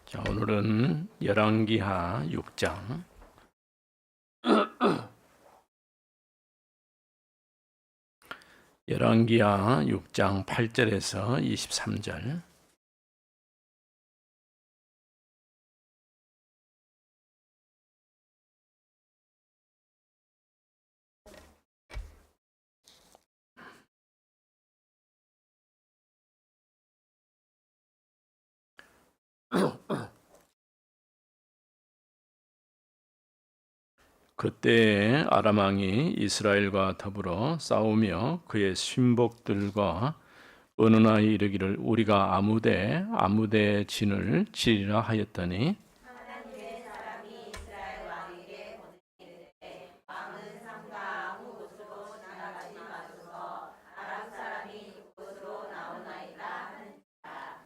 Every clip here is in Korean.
자, 오늘은 열왕기하 6장 열왕기하 6장 8절에서 23절. 그때에 아람 왕이 이스라엘과 더불어 싸우며 그의 신복들과 어느 날 이르기를 우리가 아무데 진을 치리라 하였더니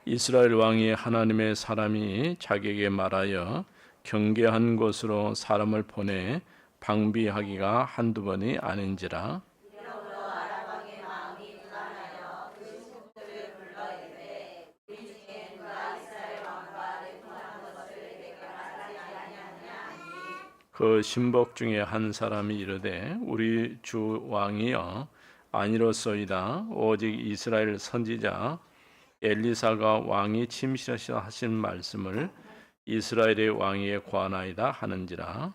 이스라엘 왕이 하나님의 사람이 자기에게 말하여 경계한 곳으로 사람을 보내 방비하기가 한두 번이 아닌지라. 그 신복 중에 한 사람이 이르되 우리 주 왕이여 아니로소이다. 오직 이스라엘 선지자 엘리사가 왕이 침실하시라 하신 말씀을 이스라엘의 왕에게 고하나이다 하는지라.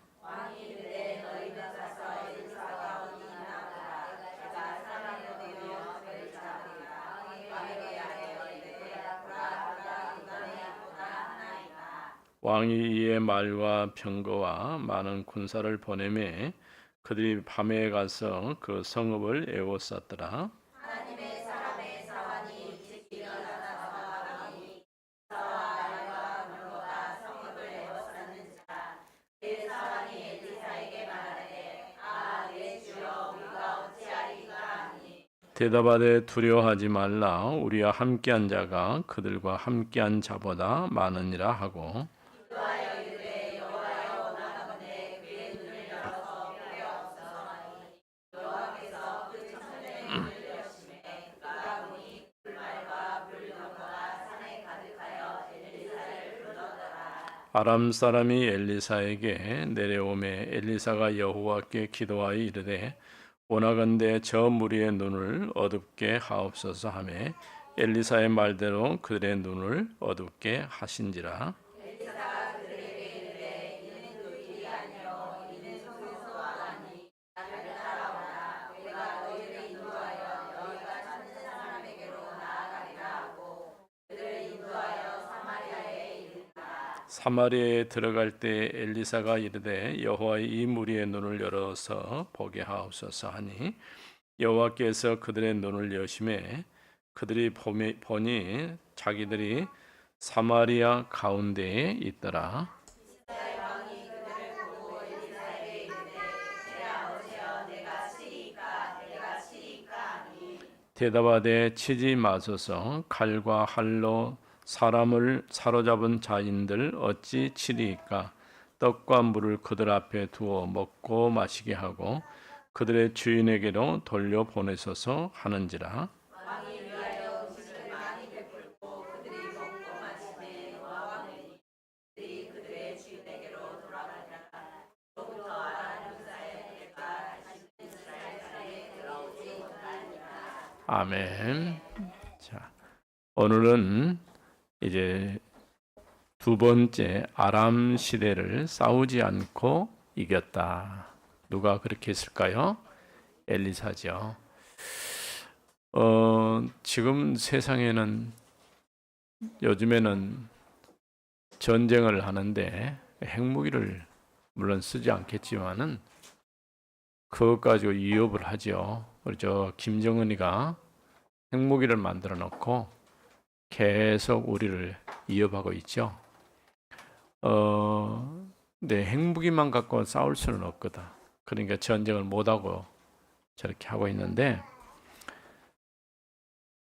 왕이 이에 말과 병거와 많은 군사를 보내매 그들이 밤에 가서 그 성읍을 에워쌌더라. 대답하되 두려워하지 말라. 우리와 함께한 자가 그들과 함께한 자보다 많으니라 하고 아람 사람이 엘리사에게 내려오매 엘리사가 여호와께 기도하여 이르되 원하건대 저 무리의 눈을 어둡게 하옵소서 하매 엘리사의 말대로 그들의 눈을 어둡게 하신지라. 사마리아에 들어갈 때 엘리사가 이르되 여호와의 이 무리의 눈을 열어서 보게 하옵소서 하니 여호와께서 그들의 눈을 여심해 그들이 보니 자기들이 사마리아 가운데에 있더라. 대답하되 치지 마소서. 칼과 활로 사람을 사로잡은 자인들 어찌 치리이까. 떡과 물을 그들 앞에 두어 먹고 마시게 하고 그들의 주인에게로 돌려보내소서 하는지라. 아멘. 자, 오늘은 이제 두 번째 아람 시대를 싸우지 않고 이겼다. 누가 그렇게 했을까요? 엘리사죠. 지금 세상에는 요즘에는 전쟁을 하는데 핵무기를 물론 쓰지 않겠지만은 그것 가지고 위협을 하죠. 그렇죠. 김정은이가 핵무기를 만들어 놓고 계속 우리를 위협하고 있죠. 네, 핵무기만 갖고 싸울 수는 없거든. 그러니까 전쟁을 못하고 저렇게 하고 있는데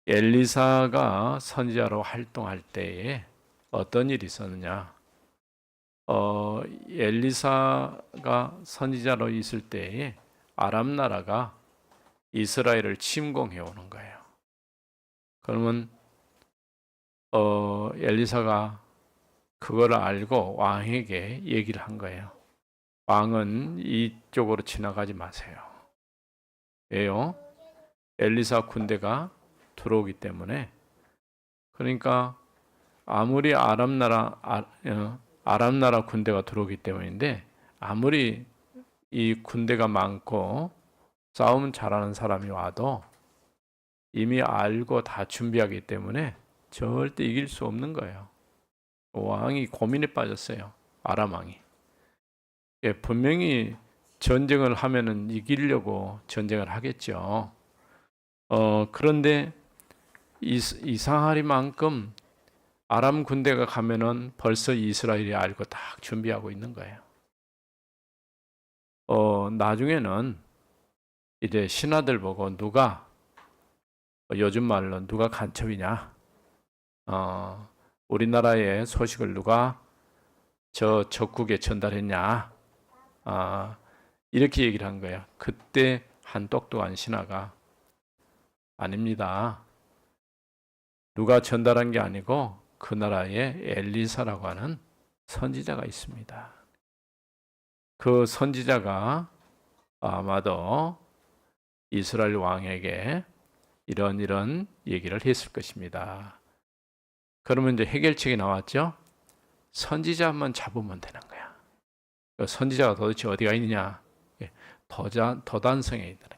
엘리사가 선지자로 활동할 때에 어떤 일이 있었느냐? 엘리사가 선지자로 있을 때에 아람 나라가 이스라엘을 침공해 오는 거예요. 그러면 엘리사가 그걸 알고 왕에게 얘기를 한 거예요. 왕은 이쪽으로 지나가지 마세요. 왜요? 엘리사 군대가 들어오기 때문에. 그러니까 아무리 아람 나라 군대가 들어오기 때문인데, 아무리 이 군대가 많고 싸움 잘하는 사람이 와도 이미 알고 다 준비하기 때문에 절대 이길 수 없는 거예요. 왕이 고민에 빠졌어요. 아람 왕이. 예, 분명히 전쟁을 하면은 이기려고 전쟁을 하겠죠. 그런데 이상하리만큼 아람 군대가 가면은 벌써 이스라엘이 알고 딱 준비하고 있는 거예요. 나중에는 이제 신하들 보고 누가 요즘 말로 누가 간첩이냐, 우리나라의 소식을 누가 저 적국에 전달했냐, 이렇게 얘기를 한 거예요. 그때 한 똑똑한 신하가 아닙니다. 누가 전달한 게 아니고 그 나라에 엘리사라고 하는 선지자가 있습니다. 그 선지자가 아마도 이스라엘 왕에게 이런 얘기를 했을 것입니다. 그러면 이제 해결책이 나왔죠. 선지자만 잡으면 되는 거야. 그 선지자가 도대체 어디가 있느냐? 도단성에 있다는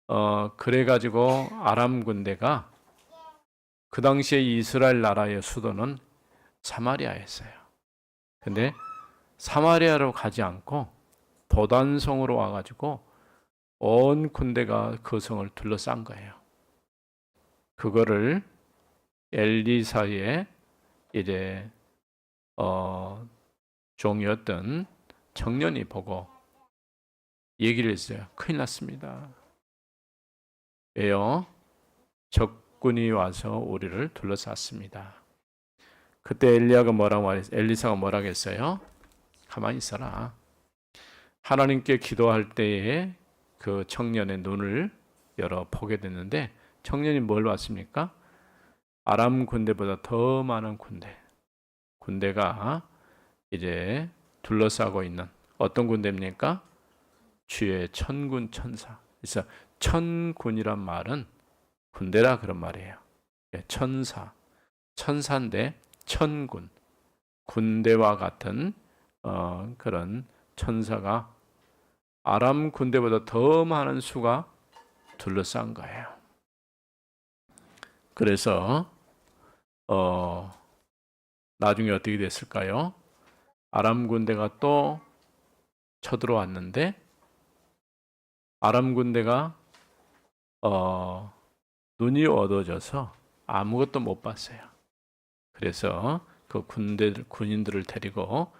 거예요. 그래가지고 아람 군대가 그 당시에 이스라엘 나라의 수도는 사마리아였어요. 근데 사마리아로 가지 않고 도단성으로 와가지고 온 군대가 그 성을 둘러싼 거예요. 그거를 엘리사의 이제 종이었던 청년이 보고 얘기를 했어요. 큰일 났습니다. 왜요? 적군이 와서 우리를 둘러쌌습니다. 그때 엘리사가 뭐라고 했어요? 가만히 있어라. 하나님께 기도할 때에 그 청년의 눈을 열어 보게 됐는데, 청년이 뭘 봤습니까? 아람 군대보다 더 많은 군대가 이제 둘러싸고 있는 어떤 군대입니까? 주의 천군 천사. 그래서 천군이란 말은 군대라 그런 말이에요. 천사인데 천군, 군대와 같은 그런 천사가 아람 군대보다 더 많은 수가 둘러싼 거예요. 그래서 나중에 어떻게 됐을까요? 아람 군대가 또 쳐들어왔는데, 아람 군대가 눈이 어두워져서 아무것도 못 봤어요. 그래서 그 군인들을 데리고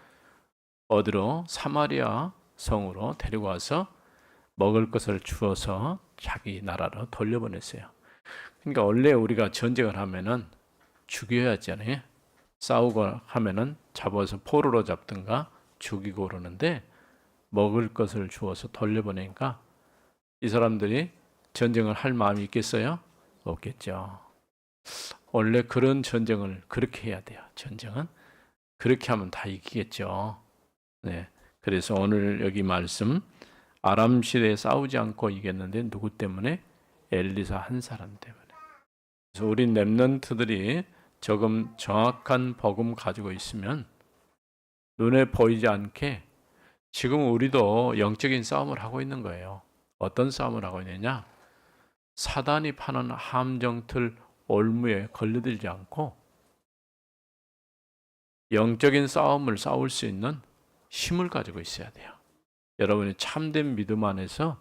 어디로? 사마리아 성으로 데리고 와서 먹을 것을 주어서 자기 나라로 돌려보냈어요. 그러니까 원래 우리가 전쟁을 하면은 죽여야 하잖아요. 싸우고 하면은 잡아서 포로로 잡든가 죽이고 그러는데, 먹을 것을 주어서 돌려보내니까 이 사람들이 전쟁을 할 마음이 있겠어요? 없겠죠. 원래 그런 전쟁을 그렇게 해야 돼요. 전쟁은 그렇게 하면 다 이기겠죠. 네. 그래서 오늘 여기 말씀, 아람 시대에 싸우지 않고 이겼는데 누구 때문에? 엘리사 한 사람 때문에. 그래서 우리 렘넌트들이 조금 정확한 복음 가지고 있으면 눈에 보이지 않게 지금 우리도 영적인 싸움을 하고 있는 거예요. 어떤 싸움을 하고 있느냐? 사단이 파는 함정틀 올무에 걸려들지 않고 영적인 싸움을 싸울 수 있는 힘을 가지고 있어야 돼요. 여러분이 참된 믿음 안에서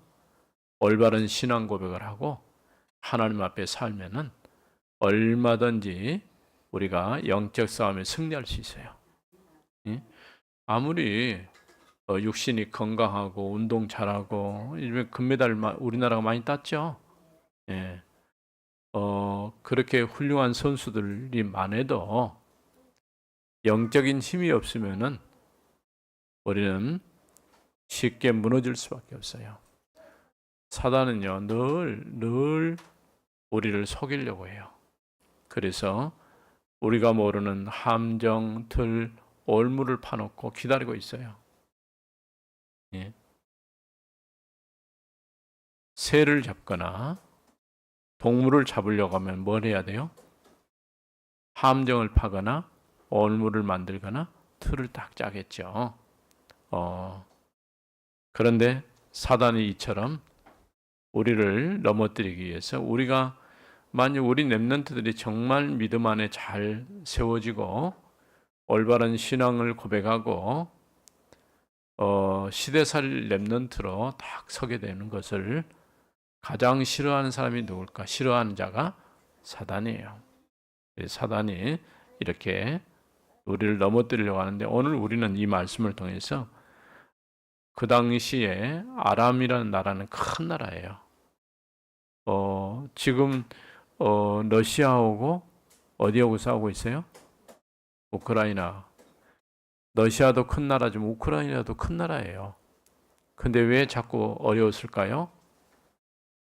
올바른 신앙 고백을 하고 하나님 앞에 살면은 얼마든지 우리가 영적 싸움에 승리할 수 있어요. 아무리 육신이 건강하고 운동 잘하고 금메달 우리나라가 많이 땄죠. 예. 그렇게 훌륭한 선수들이 많아도 영적인 힘이 없으면은 우리는 쉽게 무너질 수밖에 없어요. 사단은요, 늘 우리를 속이려고 해요. 그래서 우리가 모르는 함정, 들, 올무를 파놓고 기다리고 있어요. 예. 새를 잡거나 동물을 잡으려고 하면 뭘 해야 돼요? 함정을 파거나 올무를 만들거나 틀을 딱 짜겠죠. 그런데 사단이 이처럼 우리를 넘어뜨리기 위해서 우리가 만약 우리 렘넌트들이 정말 믿음 안에 잘 세워지고 올바른 신앙을 고백하고 시대살 렘넌트로 딱 서게 되는 것을 가장 싫어하는 사람이 누굴까? 싫어하는 자가 사단이에요. 사단이 이렇게 우리를 넘어뜨리려고 하는데 오늘 우리는 이 말씀을 통해서 그 당시에 아람이라는 나라는 큰 나라예요. 지금 러시아하고 어디하고 싸우고 있어요? 우크라이나. 러시아도 큰 나라지만 우크라이나도 큰 나라예요. 근데 왜 자꾸 어려웠을까요?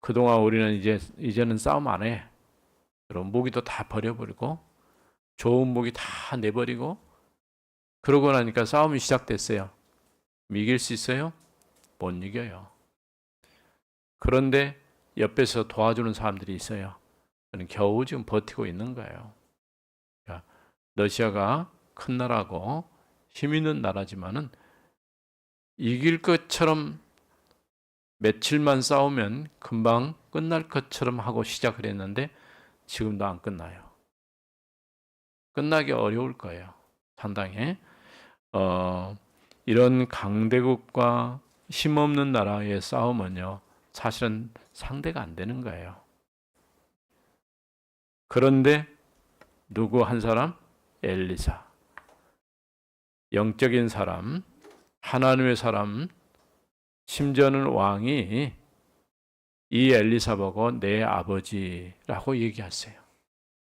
그동안 우리는 이제는 싸움 안 해. 그럼 무기도 다 버려버리고 좋은 무기 다 내버리고 그러고 나니까 싸움이 시작됐어요. 이길 수 있어요? 못 이겨요. 그런데 옆에서 도와주는 사람들이 있어요. 겨우 지금 버티고 있는 거예요. 러시아가 큰 나라고 힘 있는 나라지만은 이길 것처럼 며칠만 싸우면 금방 끝날 것처럼 하고 시작을 했는데 지금도 안 끝나요. 끝나기 어려울 거예요. 상당히. 이런 강대국과 힘없는 나라의 싸움은요, 사실은 상대가 안 되는 거예요. 그런데 누구 한 사람? 엘리사. 영적인 사람, 하나님의 사람, 심지어는 왕이 이 엘리사 보고 내 아버지라고 얘기하세요.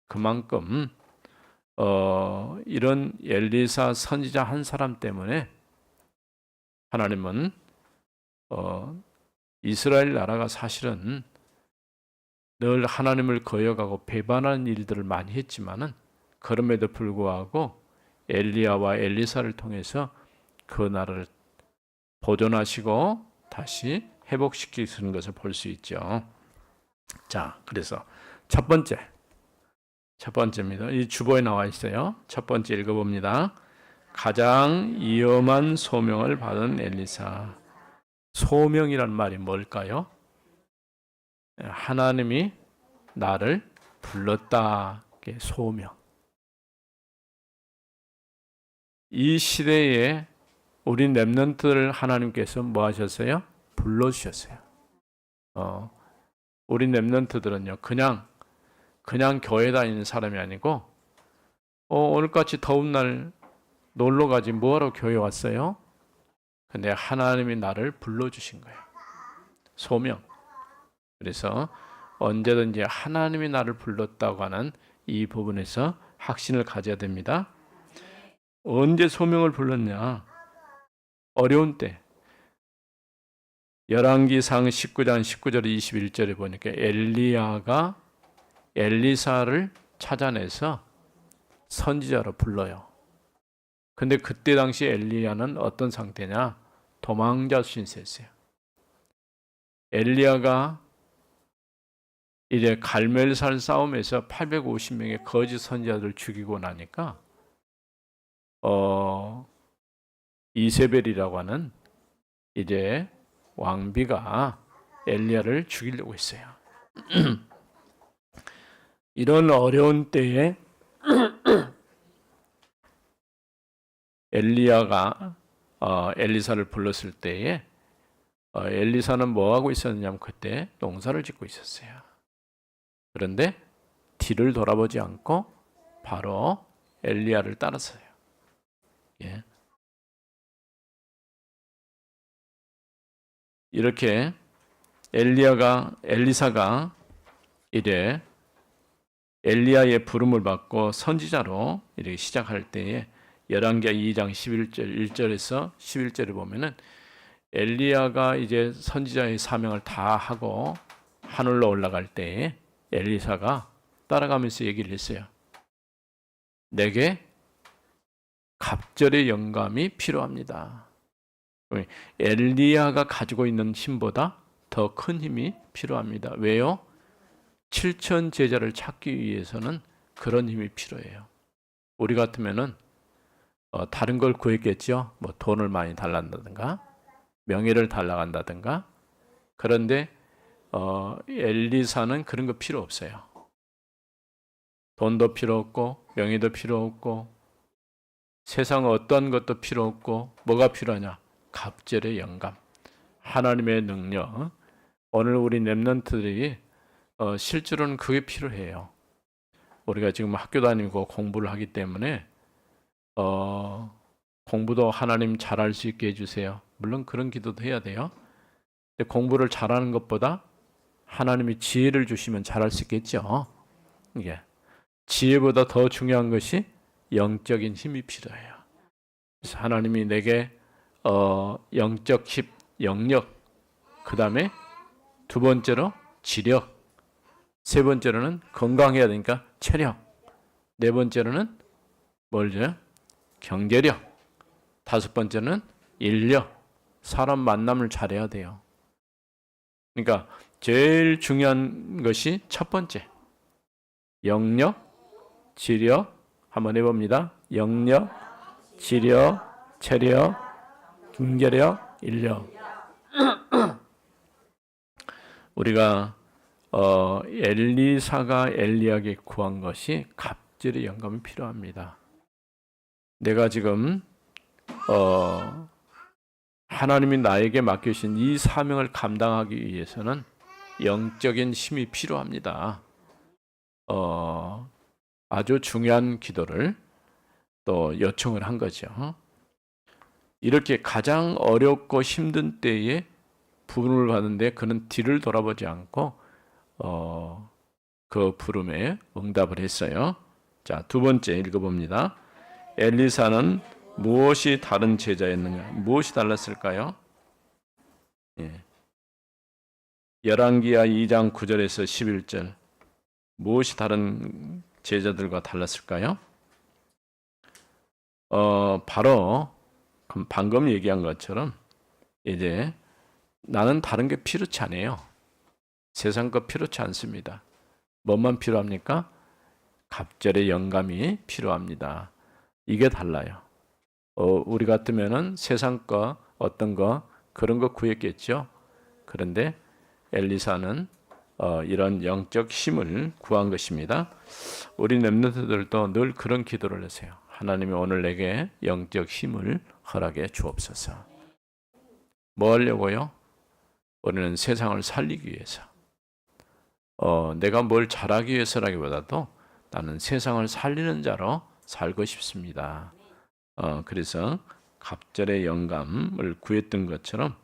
그만큼 이런 엘리사 선지자 한 사람 때문에 하나님은 이스라엘 나라가 사실은 늘 하나님을 거역하고 배반하는 일들을 많이 했지만은 그럼에도 불구하고 엘리야와 엘리사를 통해서 그 나라를 보존하시고 다시 회복시키시는 것을 볼 수 있죠. 자, 그래서 첫 번째입니다. 이 주보에 나와 있어요. 첫 번째 읽어봅니다. 가장 위험한 소명을 받은 엘리사. 소명이란 말이 뭘까요? 하나님이 나를 불렀다. 소명. 이 시대에 우리 렘넌트를 하나님께서 뭐 하셨어요? 불러주셨어요. 우리 렘넌트들은요, 그냥 교회 다니는 사람이 아니고, 오늘같이 더운 날 놀러 가지 뭐하러 교회 왔어요? 근데 하나님이 나를 불러주신 거예요. 소명. 그래서 언제든지 하나님이 나를 불렀다고 하는 이 부분에서 확신을 가져야 됩니다. 언제 소명을 불렀냐? 어려운 때. 열왕기상 19장 19절 21절에 보니까 엘리야가 엘리사를 찾아내서 선지자로 불러요. 근데 그때 당시 엘리야는 어떤 상태냐? 도망자 신세였어요. 엘리야가 이제 갈멜산 싸움에서 850명의 거짓 선지자들을 죽이고 나니까 이세벨이라고 하는 이제 왕비가 엘리야를 죽이려고 했어요. 이런 어려운 때에 엘리야가 엘리사를 불렀을 때에 엘리사는 뭐 하고 있었냐면 그때 농사를 짓고 있었어요. 그런데 뒤를 돌아보지 않고 바로 엘리야를 따랐어요. 예. 이렇게 엘리사가 이제 엘리야의 부름을 받고 선지자로 이렇게 시작할 때에 열왕기하 2장 11절 1절에서 11절을 보면은 엘리야가 이제 선지자의 사명을 다 하고 하늘로 올라갈 때에 엘리사가 따라가면서 얘기를 했어요. 내게 갑절의 영감이 필요합니다. 엘리야가 가지고 있는 힘보다 더 큰 힘이 필요합니다. 왜요? 7천 제자를 찾기 위해서는 그런 힘이 필요해요. 우리 같으면은 다른 걸 구했겠죠. 뭐 돈을 많이 달란다든가 명예를 달라간다든가. 그런데 엘리사는 그런 거 필요 없어요. 돈도 필요 없고 명예도 필요 없고 세상 어떤 것도 필요 없고 뭐가 필요하냐? 갑절의 영감, 하나님의 능력. 오늘 우리 렘넌트들이 실제로는 그게 필요해요. 우리가 지금 학교 다니고 공부를 하기 때문에 공부도 하나님 잘할 수 있게 해주세요. 물론 그런 기도도 해야 돼요. 근데 공부를 잘하는 것보다 하나님이 지혜를 주시면 잘할 수 있겠죠. 이게 지혜보다 더 중요한 것이 영적인 힘이 필요해요. 그래서 하나님이 내게 영적 힘, 영력, 그 다음에 두 번째로 지력, 세 번째로는 건강해야 되니까 체력, 네 번째로는 뭘요? 경제력, 다섯 번째는 인력, 사람 만남을 잘해야 돼요. 그러니까 제일 중요한 것이 첫 번째, 영력, 지력, 한번 해봅니다. 영력, 지력, 체력, 경제력, 인력. 우리가 엘리사가 엘리야에게 구한 것이 갑절의 영감이 필요합니다. 내가 지금 하나님이 나에게 맡기신 이 사명을 감당하기 위해서는 영적인 힘이 필요합니다. 아주 중요한 기도를 또 요청을 한 거죠. 이렇게 가장 어렵고 힘든 때에 부름을 받는데 그는 뒤를 돌아보지 않고 그 부름에 응답을 했어요. 자, 두 번째 읽어봅니다. 엘리사는 무엇이 다른 제자였느냐? 무엇이 달랐을까요? 예. 열왕기하 2장 9절에서 11절 무엇이 다른 제자들과 달랐을까요? 바로 방금 얘기한 것처럼 이제 나는 다른 게 필요치 않아요. 세상 거 필요치 않습니다. 뭐만 필요합니까? 갑절의 영감이 필요합니다. 이게 달라요. 우리 같으면은 세상 거 어떤 거 그런 거 구했겠죠. 그런데 엘리사는 이런 영적 힘을 구한 것입니다. 우리 렘넌트들도 늘 그런 기도를 하세요. 하나님이 오늘 내게 영적 힘을 허락해 주옵소서. 뭐 하려고요? 우리는 세상을 살리기 위해서. 내가 뭘 잘하기 위해서라기보다도 나는 세상을 살리는 자로 살고 싶습니다. 그래서 갑절의 영감을 구했던 것처럼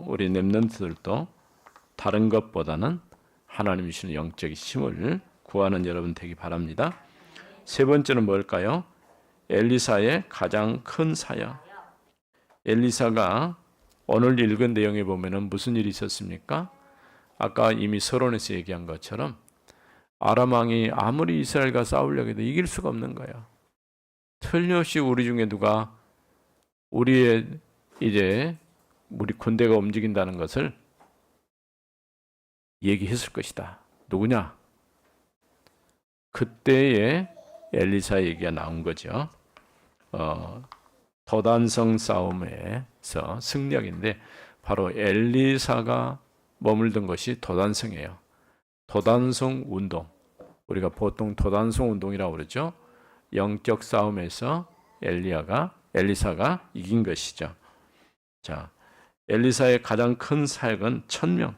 우리 렘넌트들도 다른 것보다는 하나님이 주시는 영적인 힘을 구하는 여러분 되기 바랍니다. 세 번째는 뭘까요? 엘리사의 가장 큰 사역. 엘리사가 오늘 읽은 내용에 보면은 무슨 일이 있었습니까? 아까 이미 서론에서 얘기한 것처럼 아람 왕이 아무리 이스라엘과 싸우려고 해도 이길 수가 없는 거예요. 틀림없이 우리 중에 누가 우리 군대가 움직인다는 것을 얘기했을 것이다. 누구냐? 그때에 엘리사 얘기가 나온 거죠. 도단성 싸움에서 승리하기인데 바로 엘리사가 머물던 것이 도단성이에요. 도단성 운동. 우리가 보통 도단성 운동이라고 그러죠. 영적 싸움에서 엘리사가 이긴 것이죠. 자, 엘리사의 가장 큰 사역은 1000명.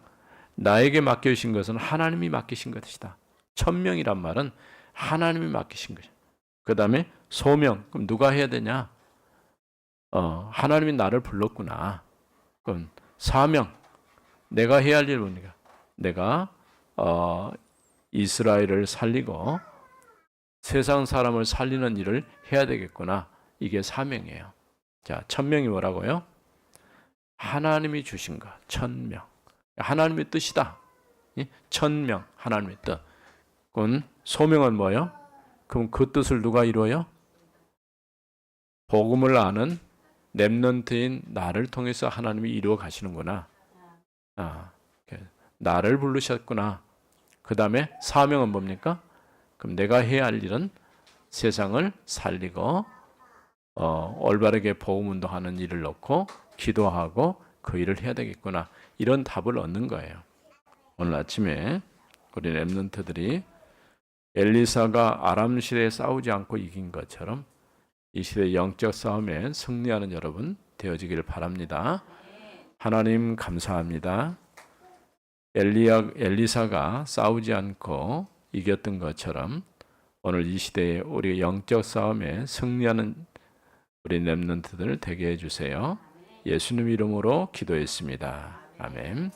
나에게 맡겨주신 것은 하나님이 맡기신 것이다. 1000명이란 말은 하나님이 맡기신 것이다. 그 다음에 소명. 그럼 누가 해야 되냐? 하나님이 나를 불렀구나. 그럼 사명. 내가 해야 할 일 뭡니까? 내가 이스라엘을 살리고 세상 사람을 살리는 일을 해야 되겠구나. 이게 사명이에요. 자, 1000명이 뭐라고요? 하나님이 주신 것. 1000명. 하나님의 뜻이다. 1000명. 하나님의 뜻. 그건 소명은 뭐예요? 그럼 그 뜻을 누가 이루어요? 복음을 아는 렘넌트인 나를 통해서 하나님이 이루어 가시는구나. 나를 부르셨구나. 그 다음에 사명은 뭡니까? 그럼 내가 해야 할 일은 세상을 살리고 올바르게 복음 운동하는 일을 넣고 기도하고 그 일을 해야 되겠구나. 이런 답을 얻는 거예요. 오늘 아침에 우리 렘넌트들이 엘리사가 아람 시대에 싸우지 않고 이긴 것처럼 이 시대 영적 싸움에 승리하는 여러분 되어지기를 바랍니다. 하나님 감사합니다. 엘리사가 싸우지 않고 이겼던 것처럼 오늘 이 시대에 우리 영적 싸움에 승리하는 우리 렘넌트들 되게 해주세요. 예수님 이름으로 기도했습니다. 아멘.